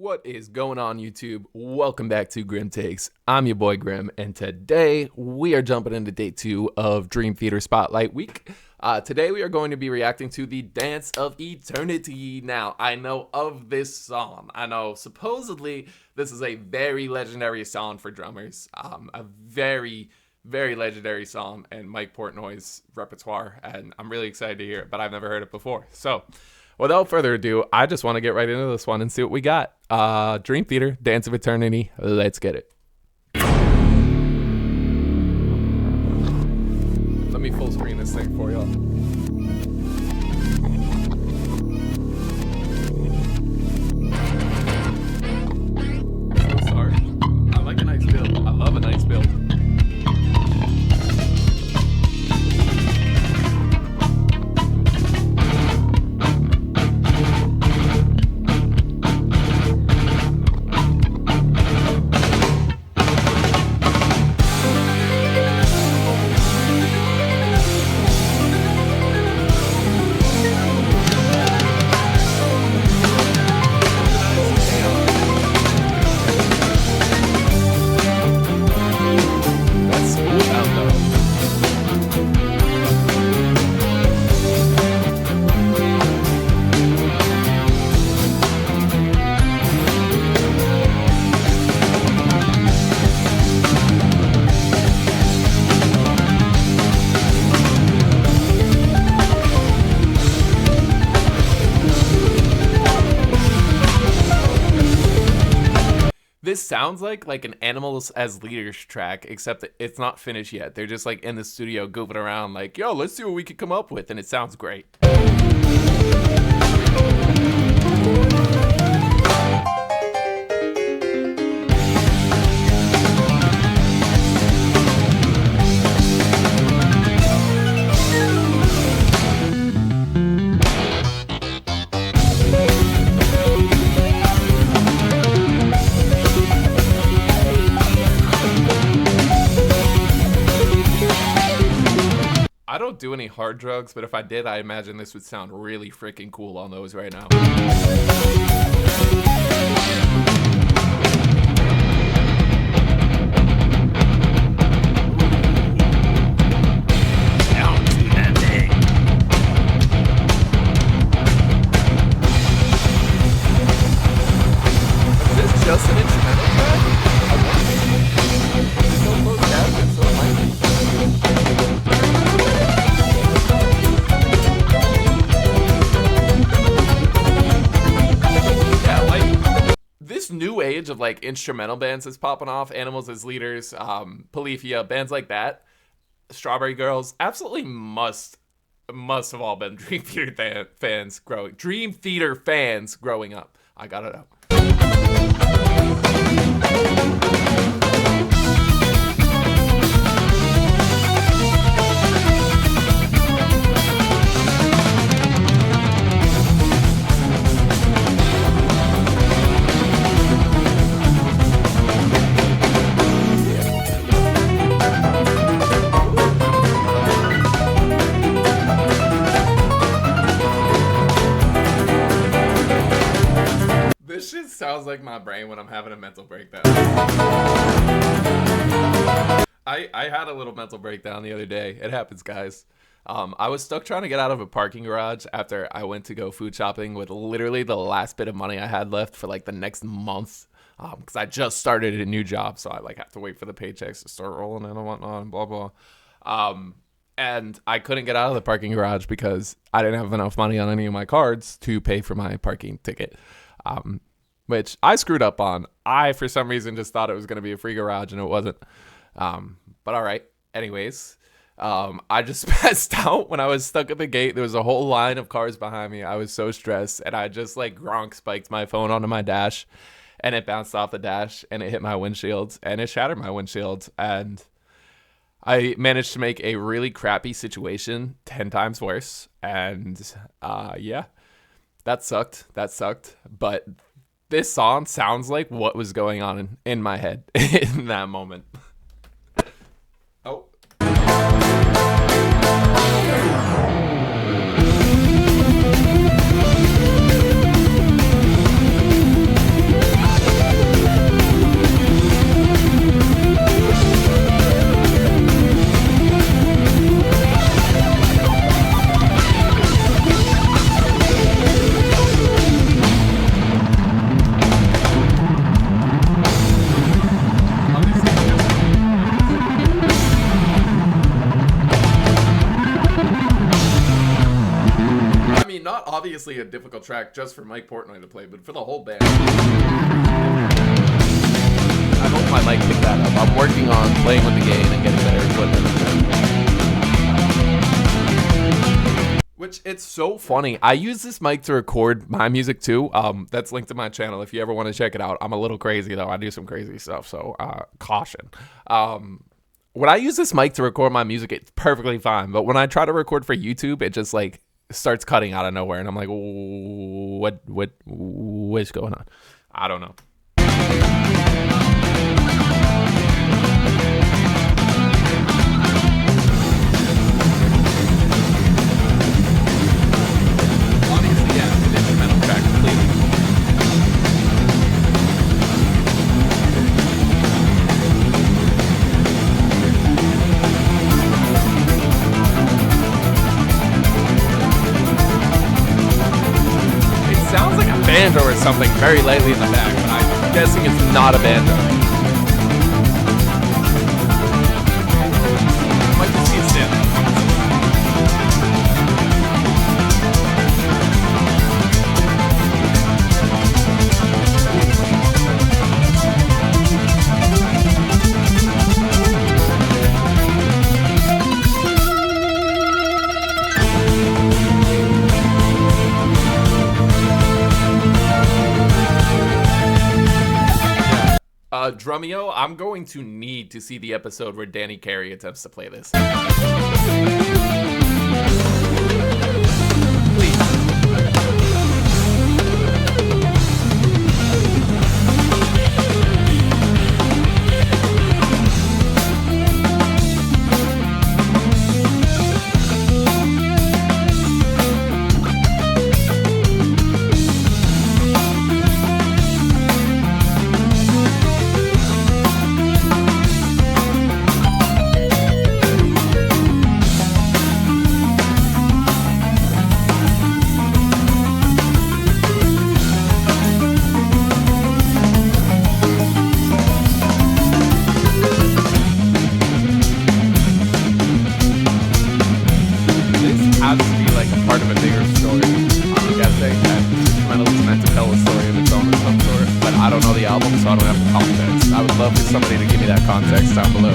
What is going on, YouTube? Welcome back to Grim Takes. I'm your boy Grim, and today we are jumping into day 2 of Dream Theater Spotlight Week. Today we are going to be reacting to the Dance of Eternity. Now, I know of this song. I know supposedly this is a very legendary song for drummers. A very legendary song in Mike Portnoy's repertoire, and I'm really excited to hear it, but I've never heard it before. So, without further ado, I just want to get right into this one and see what we got. Dream Theater, Dance of Eternity. Let's get it. Let me full screen this thing for y'all. Sorry. I like a nice build. I love a nice build. This sounds like an Animals as Leaders track, except that it's not finished yet. They're just like in the studio goofing around like, yo, let's see what we could come up with, and it sounds great. I don't do any hard drugs, but if I did, I imagine this would sound really freaking cool on those right now. Is this just an instrumental track? There's no closed caption, so it might be. New age of like instrumental bands that's popping off, Animals as Leaders, Polyphia, bands like that, Strawberry Girls, absolutely must have all been Dream Theater fans growing up. I gotta know. This shit sounds like my brain when I'm having a mental breakdown. I had a little mental breakdown the other day. It happens, guys. I was stuck trying to get out of a parking garage after I went to go food shopping with literally the last bit of money I had left for like the next month. Because I just started a new job, so I like have to wait for the paychecks to start rolling in and whatnot and blah blah. And I couldn't get out of the parking garage because I didn't have enough money on any of my cards to pay for my parking ticket. Which I screwed up on. I, for some reason, just thought it was going to be a free garage, and it wasn't. But all right. Anyways, I just passed out when I was stuck at the gate. There was a whole line of cars behind me. I was so stressed, and I just, like, Gronk spiked my phone onto my dash, and it bounced off the dash, and it hit my windshield, and it shattered my windshield, and I managed to make a really crappy situation 10 times worse, and, yeah. That sucked, but this song sounds like what was going on in my head in that moment. Oh. not obviously a difficult track just for Mike Portnoy to play, but for the whole band. I hope my mic picked that up. I'm working on playing with the gain and getting better equipment. Which, it's so funny. I use this mic to record my music too. That's linked to my channel if you ever want to check it out. I'm a little crazy though. I do some crazy stuff, so caution. When I use this mic to record my music, it's perfectly fine. But when I try to record for YouTube, it just like starts cutting out of nowhere, and I'm like, what's going on? I don't know. Obviously, yeah, it's an instrumental track completely. Sounds like a banjo or something very lightly in the back, but I'm guessing it's not a banjo. Might just be a synth. Drumeo, I'm going to need to see the episode where Danny Carey attempts to play this. Please. So I don't have the context. I would love for somebody to give me that context down below.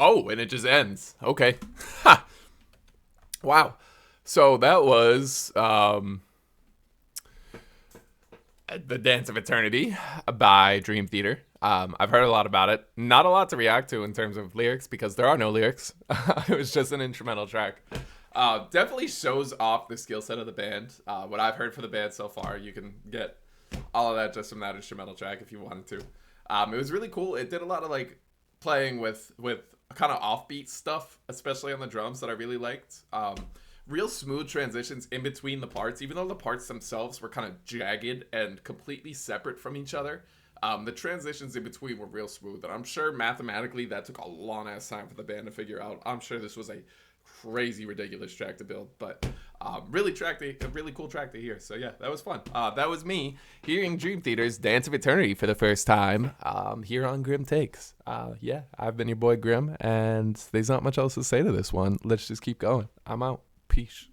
Oh, and it just ends. Okay. Ha. Wow. So that was The Dance of Eternity by Dream Theater. I've heard a lot about it. Not a lot to react to in terms of lyrics because there are no lyrics. It was just an instrumental track. Definitely shows off the skill set of the band. What I've heard for the band so far, you can get all of that just from that instrumental track if you wanted to. It was really cool. It did a lot of like playing with kind of offbeat stuff, especially on the drums, that I really liked. Real smooth transitions in between the parts, even though the parts themselves were kind of jagged and completely separate from each other. The transitions in between were real smooth, and I'm sure mathematically that took a long ass time for the band to figure out. I'm sure this was a crazy ridiculous track to build, but a really cool track to hear. So yeah, that was fun. That was me hearing Dream Theater's Dance of Eternity for the first time here on Grim Takes. Yeah, I've been your boy Grim, and there's not much else to say to this one. Let's just keep going. I'm out. Peace.